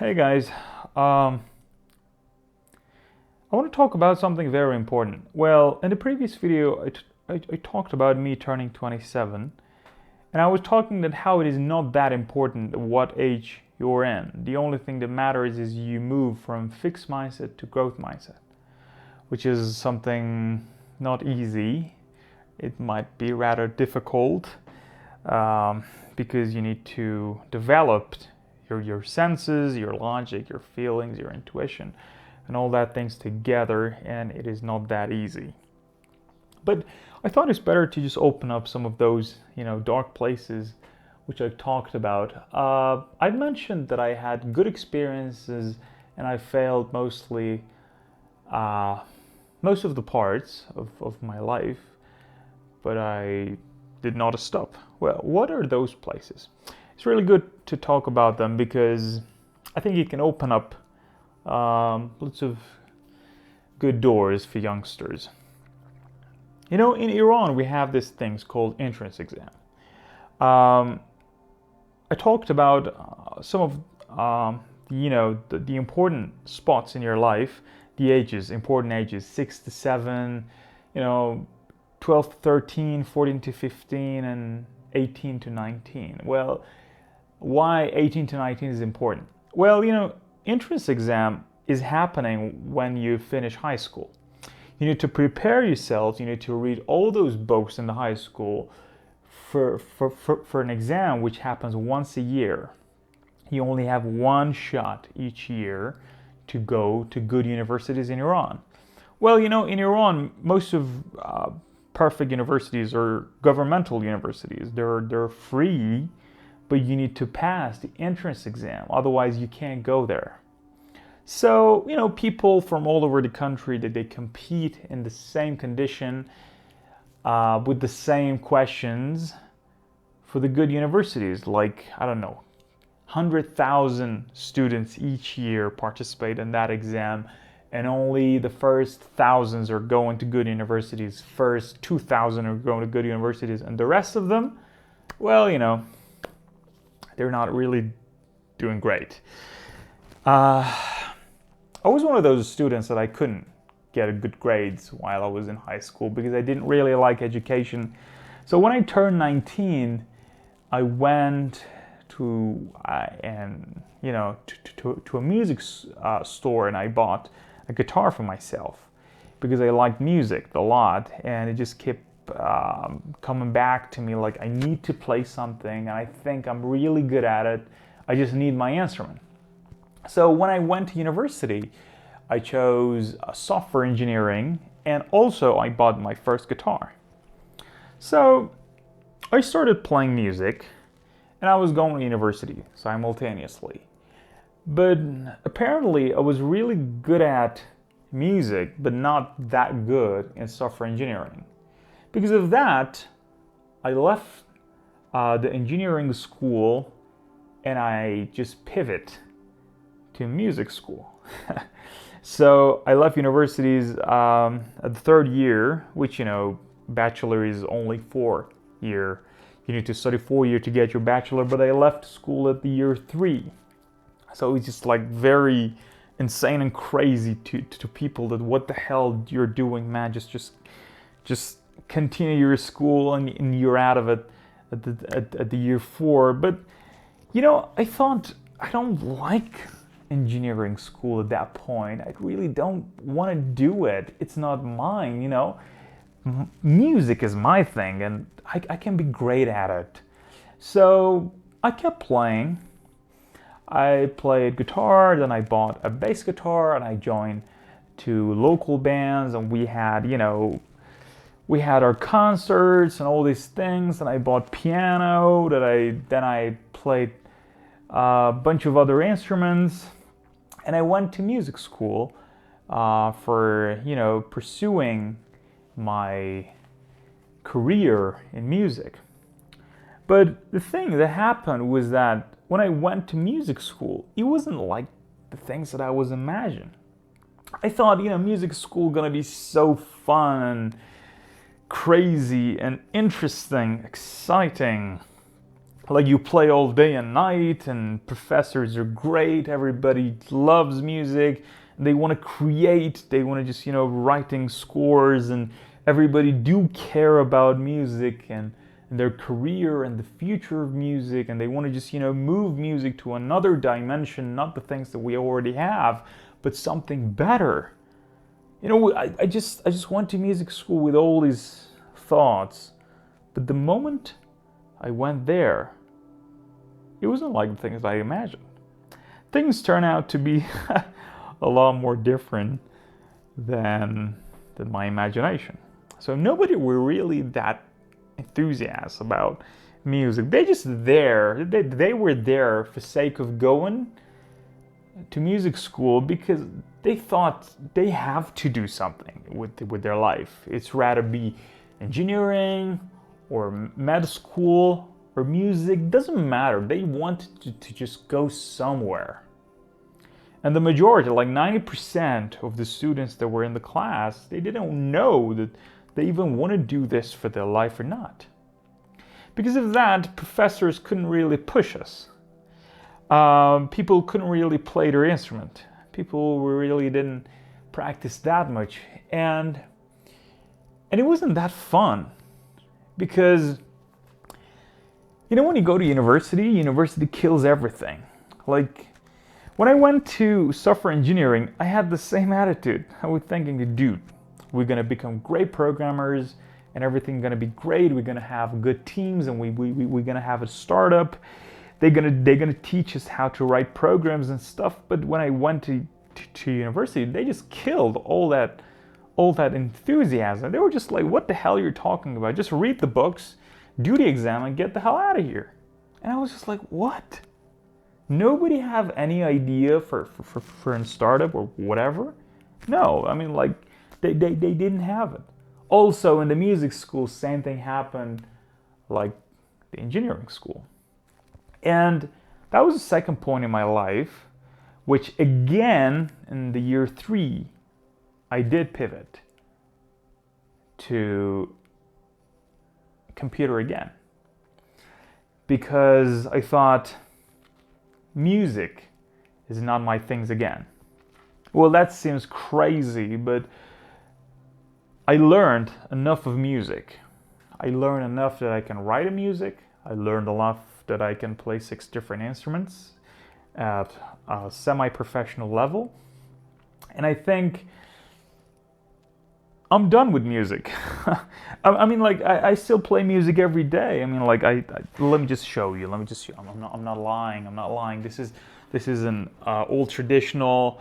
Hey guys, um, I want to talk about something very important. Well, in the previous video, I talked about me turning 27, and I was talking that how it is not that important what age you're in. The only thing that matters is you move from fixed mindset to growth mindset, which is something not easy. It might be rather difficult because you need to develop your senses, your logic, your feelings, your intuition, and all that things together, and it is not that easy. But I thought it's better to just open up some of those, dark places which I've talked about. I mentioned that I had good experiences and I failed uh, most of the parts of my life, but I did not stop. Well, what are those places? It's really good to talk about them because I think it can open up lots of good doors for youngsters. In Iran, we have these things called entrance exam. Um, I talked about some of the important spots in your life, the ages, important ages, 6 to 7, you know, 12 to 13, 14 to 15, and 18 to 19. Well, why 18 to 19 is important? Well, entrance exam is happening when you finish high school. You need to prepare yourself. You need to read all those books in the high school for an exam which happens once a year. You only have one shot each year to go to good universities in Iran. Well, in Iran, most of perfect universities are governmental universities. They're free, but you need to pass the entrance exam. Otherwise, you can't go there. So, people from all over the country that they compete in the same condition with the same questions for the good universities. Like, I don't know, 100,000 students each year participate in that exam, and only the first thousands are going to good universities. First 2,000 are going to good universities, and the rest of them, well, they're not really doing great. I was one of those students that I couldn't get good grades while I was in high school because I didn't really like education. So when I turned 19, I went to to a music store, and I bought a guitar for myself because I liked music a lot, and it just kept coming back to me like I need to play something, and I think I'm really good at it. I just need my instrument. So when I went to university, I chose software engineering, and also I bought my first guitar. So I started playing music, and I was going to university simultaneously. But apparently I was really good at music, but not that good in software engineering. Because of that, I left the engineering school and I just pivot to music school. So I left universities at the third year, which, bachelor is only 4 year. You need to study 4 year to get your bachelor, but I left school at the year 3. So it's just like very insane and crazy to people that what the hell you're doing, man. Just continue your school and you're out of it at the year 4. But I thought I don't like engineering school at that point. I really don't want to do it. It's not mine. Music is my thing, and I can be great at it. So I kept playing. I played guitar, then I bought a bass guitar, and I joined two local bands, and we had our concerts and all these things, and I bought piano that I played a bunch of other instruments, and I went to music school for pursuing my career in music. But the thing that happened was that when I went to music school, it wasn't like the things that I was imagining. I thought, music school gonna be so fun, crazy, and interesting, exciting. like you play all day and night, and professors are great, everybody loves music, they want to create, they want to just, writing scores, and everybody do care about music and their career and the future of music, and they want to just, move music to another dimension, not the things that we already have, but something better. I just went to music school with all these thoughts, but the moment I went there, it wasn't like the things I imagined. Things turn out to be a lot more different than my imagination. So nobody were really that enthusiastic about music. They just there. They were there for sake of going to music school because they thought they have to do something with their life. It's rather be engineering or med school or music, doesn't matter. They wanted to just go somewhere. And the majority, like 90% of the students that were in the class, they didn't know that they even want to do this for their life or not. Because of that, professors couldn't really push us. People couldn't really play their instrument. People really didn't practice that much. And it wasn't that fun. Because when you go to university kills everything. Like, when I went to software engineering, I had the same attitude. I was thinking, dude, we're gonna become great programmers and everything's gonna be great. We're gonna have good teams and we're gonna have a startup. They're gonna teach us how to write programs and stuff. But when I went to university, they just killed all that enthusiasm. They were just like, what the hell are you talking about? Just read the books, do the exam, and get the hell out of here. And I was just like, what? Nobody have any idea for a startup or whatever? No, I mean, like, they didn't have it. Also, in the music school, same thing happened like the engineering school. And that was the second point in my life, which again, in the year 3, I did pivot to computer again. Because I thought, music is not my things again. Well, that seems crazy, but I learned enough of music. I learned enough that I can write a music. I learned enough that I can play 6 different instruments at a semi-professional level. And I think I'm done with music. I mean, like, I still play music every day. I mean, like, let me just show you. I'm not lying. This is an old traditional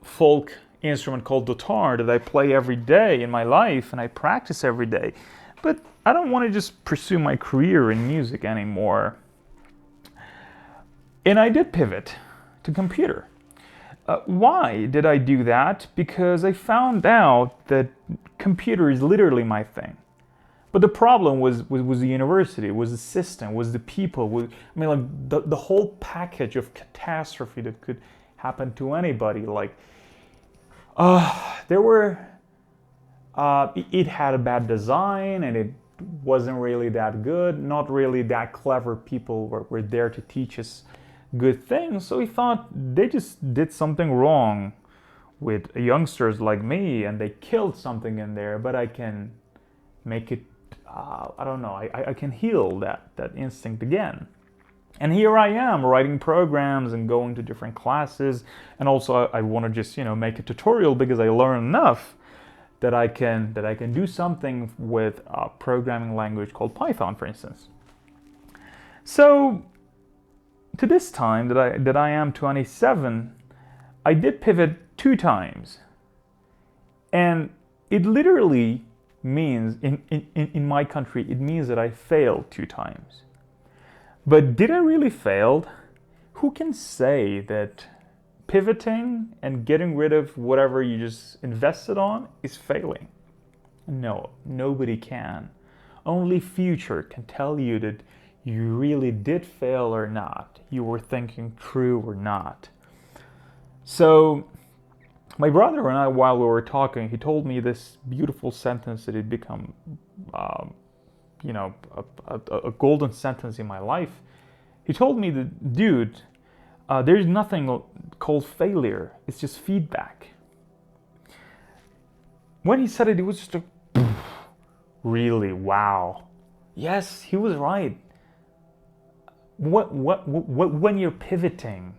folk instrument called dotar that I play every day in my life, and I practice every day. But I don't want to just pursue my career in music anymore. And I did pivot to computer. Why did I do that? Because I found out that computer is literally my thing. But the problem was the university, was the system, was the people. Like the whole package of catastrophe that could happen to anybody. Like, it had a bad design and it wasn't really that good. Not really that clever people were there to teach us good things. So we thought they just did something wrong with youngsters like me and they killed something in there, but I can make it, I can heal that instinct again. And here I am writing programs and going to different classes, and also I want to just make a tutorial because I learned enough that I can do something with a programming language called Python, for instance. So to this time that I am 27, I did pivot 2 times, and it literally means in my country it means that I failed 2 times. But did I really fail? Who can say that pivoting and getting rid of whatever you just invested on is failing? No, nobody can. Only future can tell you that you really did fail or not. You were thinking true or not. So my brother and I, while we were talking, he told me this beautiful sentence that had become a golden sentence in my life. He told me that, dude, there's nothing called failure. It's just feedback. When he said it, it was just really wow. Yes, he was right. When you're pivoting,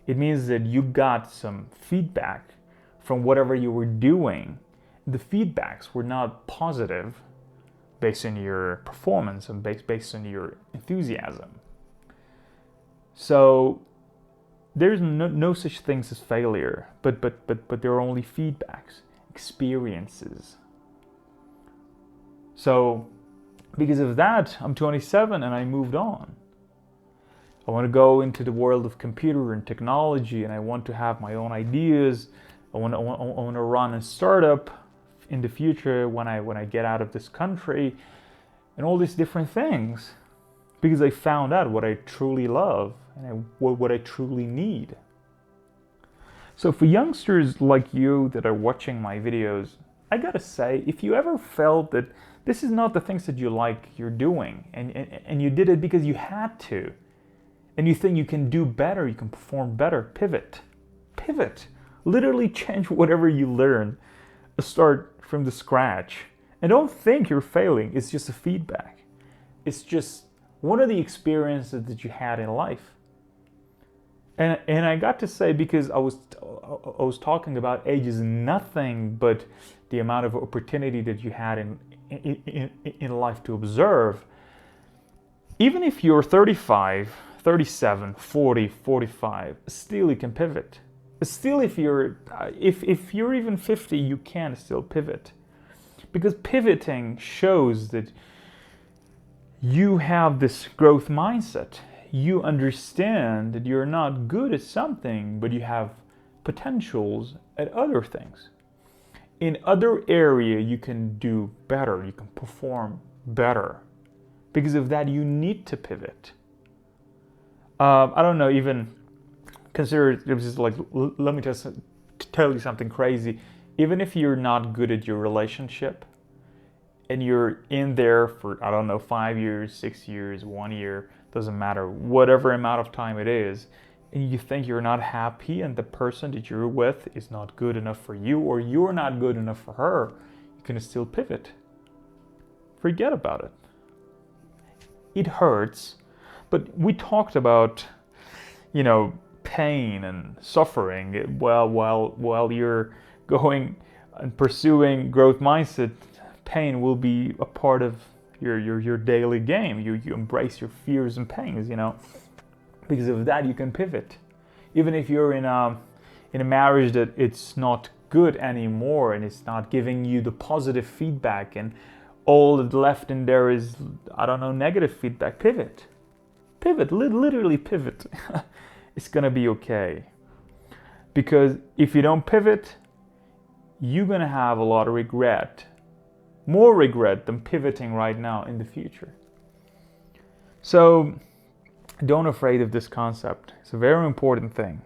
it means that you got some feedback from whatever you were doing. The feedbacks were not positive based on your performance and based on your enthusiasm. So there's no such things as failure, but there are only feedbacks, experiences. So because of that, I'm 27 and I moved on. I want to go into the world of computer and technology, and I want to have my own ideas. I want to run a startup in the future when I get out of this country, and all these different things, because I found out what I truly love and what I truly need. So for youngsters like you that are watching my videos, I gotta say, if you ever felt that this is not the things that you like you're doing, and you did it because you had to, and you think you can do better, you can perform better, pivot. Literally change whatever you learn. Start from the scratch. And don't think you're failing. It's just a feedback. It's just one of the experiences that you had in life. And I got to say, because I was talking about age is nothing but the amount of opportunity that you had in life to observe. Even if you're 35, 37, 40, 45, still you can pivot. Still, if you're even 50, you can still pivot. Because pivoting shows that you have this growth mindset. You understand that you're not good at something, but you have potentials at other things. In other area, you can do better, you can perform better. Because of that, you need to pivot. I don't know, even consider it was just like, let me just tell you something crazy. Even if you're not good at your relationship and you're in there for, I don't know, 5 years, 6 years, 1 year, doesn't matter, whatever amount of time it is, and you think you're not happy and the person that you're with is not good enough for you, or you're not good enough for her, you can still pivot. Forget about it. It hurts. But we talked about, pain and suffering while you're going and pursuing growth mindset. Pain will be a part of your daily game. You embrace your fears and pains, Because of that, you can pivot. Even if you're in a marriage that it's not good anymore and it's not giving you the positive feedback, and all that's left in there is, negative feedback, pivot. Literally pivot. It's gonna be okay. Because if you don't pivot, you're gonna have a lot of regret. More regret than pivoting right now in the future. So don't afraid of this concept. It's a very important thing.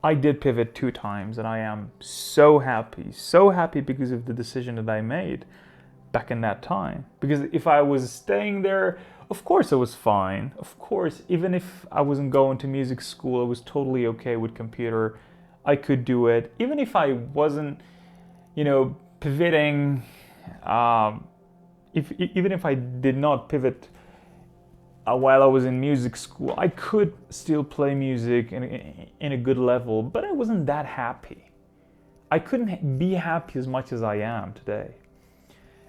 I did pivot 2 times and I am so happy because of the decision that I made back in that time. Because if I was staying there, of course it was fine. Of course, even if I wasn't going to music school, I was totally okay with computer. I could do it. Even if I wasn't, pivoting, even if I did not pivot while I was in music school, I could still play music in a good level, but I wasn't that happy. I couldn't be happy as much as I am today.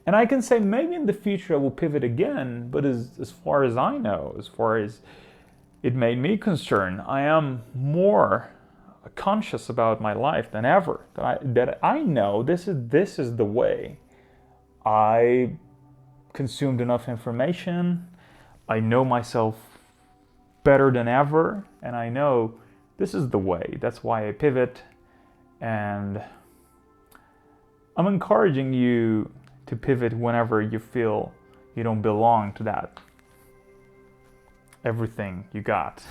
And I can say maybe in the future I will pivot again, but as far as I know, as far as it made me concerned, I am more conscious about my life than ever. That I know this is the way. I consumed enough information. I know myself better than ever, and I know this is the way. That's why I pivot, and I'm encouraging you to pivot whenever you feel you don't belong to that everything you got.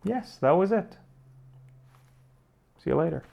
Yes, that was it. See you later.